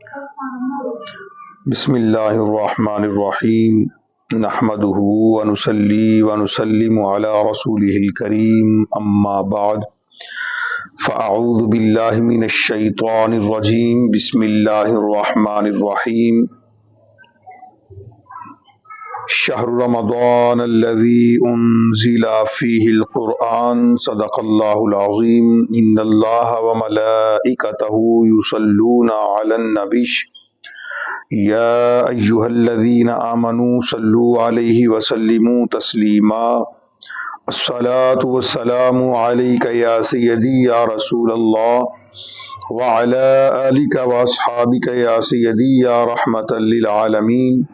بسم اللہ الرحمن الرحیم نحمده ونصلی ونسلم علی رسوله الکریم اما بعد فاعوذ باللہ من الشیطان الرجیم بسم اللہ الرحمن الرحیم شہر رمضان الذی انزل فیہ القرآن صدق اللہ العظیم ان اللہ وملائکتہ یصلون علی النبی یا ایہا الذین آمنوا صلوا علیہ وسلموا تسلیما الصلاة والسلام علیک یا سیدی یا رسول اللہ وعلی آلک واصحابک یا سیدی یا رحمت للعالمین۔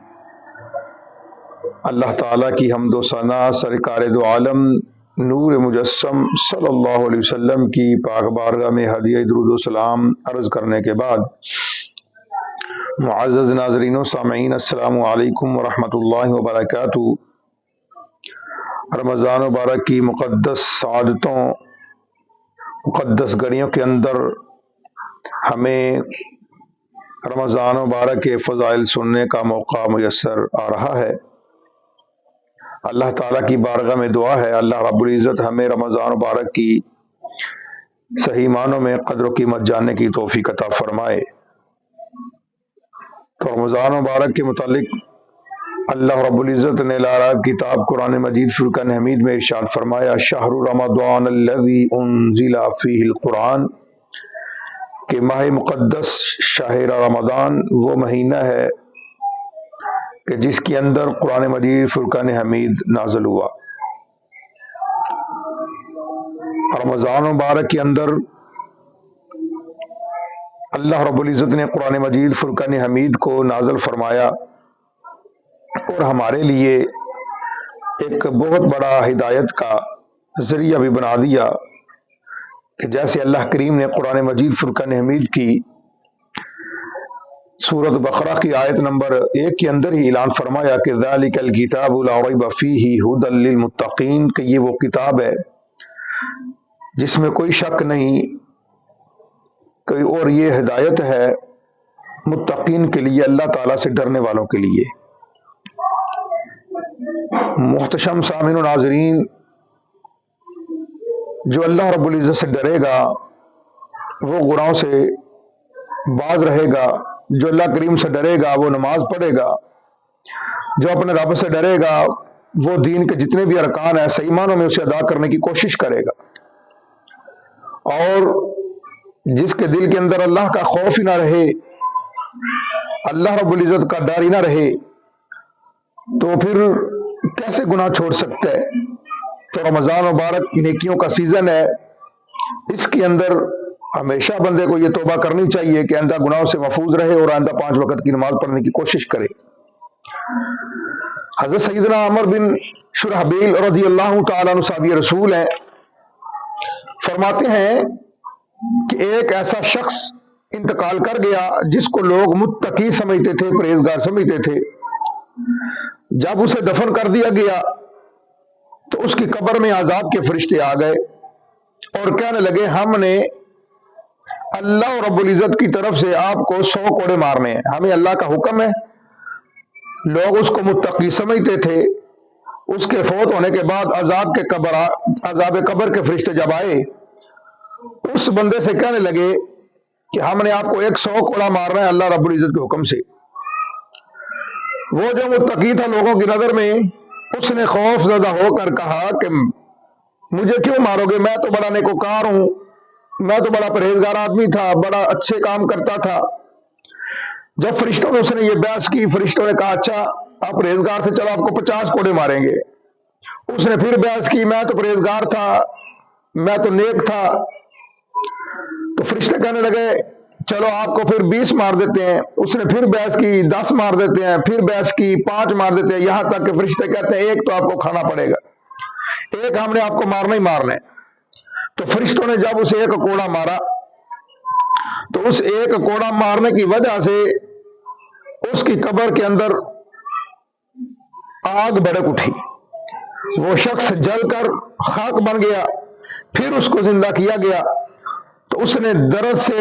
اللہ تعالیٰ کی حمد و ثنا سرکار دو عالم نور مجسم صلی اللہ علیہ وسلم کی پاک بارگاہ میں ہدیہ درود و سلام عرض کرنے کے بعد، معزز ناظرین و سامعین، السلام علیکم ورحمۃ اللہ وبرکاتہ۔ رمضان مبارک کی مقدس سعادتوں، مقدس گھڑیوں کے اندر ہمیں رمضان مبارک کے فضائل سننے کا موقع میسر آ رہا ہے۔ اللہ تعالیٰ کی بارگاہ میں دعا ہے اللہ رب العزت ہمیں رمضان مبارک کی صحیح معنوں میں قدر و قیمت جاننے کی توفیق عطا فرمائے۔ تو رمضان مبارک کے متعلق اللہ رب العزت نے لاراب کتاب قرآن مجید فرقان حمید میں ارشاد فرمایا، شہر رمضان الذی انزل فیہ القرآن، کہ ماہ مقدس شہر رمضان وہ مہینہ ہے کہ جس کے اندر قرآن مجید فرقان حمید نازل ہوا۔ رمضان مبارک کے اندر اللہ رب العزت نے قرآن مجید فرقان حمید کو نازل فرمایا اور ہمارے لیے ایک بہت بڑا ہدایت کا ذریعہ بھی بنا دیا کہ جیسے اللہ کریم نے قرآن مجید فرقان حمید کی سورۃ بقرہ کی آیت نمبر 1 کے اندر ہی اعلان فرمایا کہ ذالک الکتاب لا ریب فیہ ھدی للمتقین، کہ یہ وہ کتاب ہے جس میں کوئی شک نہیں کہ اور یہ ہدایت ہے متقین کے لیے، اللہ تعالیٰ سے ڈرنے والوں کے لیے۔ محتشم سامعین و ناظرین، جو اللہ رب العزت سے ڈرے گا وہ گناہوں سے باز رہے گا، جو اللہ کریم سے ڈرے گا وہ نماز پڑھے گا، جو اپنے رب سے ڈرے گا وہ دین کے جتنے بھی ارکان ہیں صحیح معنوں میں اسے ادا کرنے کی کوشش کرے گا، اور جس کے دل کے اندر اللہ کا خوف ہی نہ رہے، اللہ رب العزت کا ڈر ہی نہ رہے، تو پھر کیسے گناہ چھوڑ سکتا ہے؟ تو رمضان مبارک نیکیوں کا سیزن ہے، اس کے اندر ہمیشہ بندے کو یہ توبہ کرنی چاہیے کہ آئندہ گناہوں سے محفوظ رہے اور آئندہ 5 وقت کی نماز پڑھنے کی کوشش کرے۔ حضرت سیدنا عمر بن شرحبیل رضی اللہ تعالیٰ عنہ صحابی رسول ہیں، فرماتے ہیں کہ ایک ایسا شخص انتقال کر گیا جس کو لوگ متقی سمجھتے تھے، پرہیزگار سمجھتے تھے۔ جب اسے دفن کر دیا گیا تو اس کی قبر میں عذاب کے فرشتے آ گئے اور کہنے لگے، ہم نے اللہ رب العزت کی طرف سے آپ کو 100 کوڑے مارنے ہیں، ہمیں اللہ کا حکم ہے۔ لوگ اس کو متقی سمجھتے تھے۔ اس کے فوت ہونے کے بعد عذاب قبر کے فرشتے جب آئے، اس بندے سے کہنے لگے کہ ہم نے آپ کو 100 کوڑا مارنا ہے اللہ رب العزت کے حکم سے۔ وہ جو متقی تھا لوگوں کی نظر میں، اس نے خوف زدہ ہو کر کہا کہ مجھے کیوں مارو گے، میں تو بڑا نیکوکار ہوں، میں تو بڑا پرہیزگار آدمی تھا، بڑا اچھے کام کرتا تھا۔ جب فرشتوں نے اس نے یہ بحث کی، فرشتوں نے کہا اچھا آپ پرہیزگار تھے، چلو آپ کو 50 کوڑے ماریں گے۔ اس نے پھر بحث کی، میں تو پرہیزگار تھا، میں تو نیک تھا۔ تو فرشتے کہنے لگے چلو آپ کو پھر 20 مار دیتے ہیں۔ اس نے پھر بحث کی، 10 مار دیتے ہیں، پھر بحث کی، 5 مار دیتے ہیں، یہاں تک کہ فرشتے کہتے ہیں ایک تو آپ کو کھانا پڑے گا، ایک ہم نے آپ کو مارنا ہی مارنا ہے۔ تو فرشتوں نے جب اسے 1 کوڑا مارا تو اس 1 کوڑا مارنے کی وجہ سے اس کی قبر کے اندر آگ بھڑک اٹھی، وہ شخص جل کر خاک بن گیا۔ پھر اس کو زندہ کیا گیا تو اس نے درد سے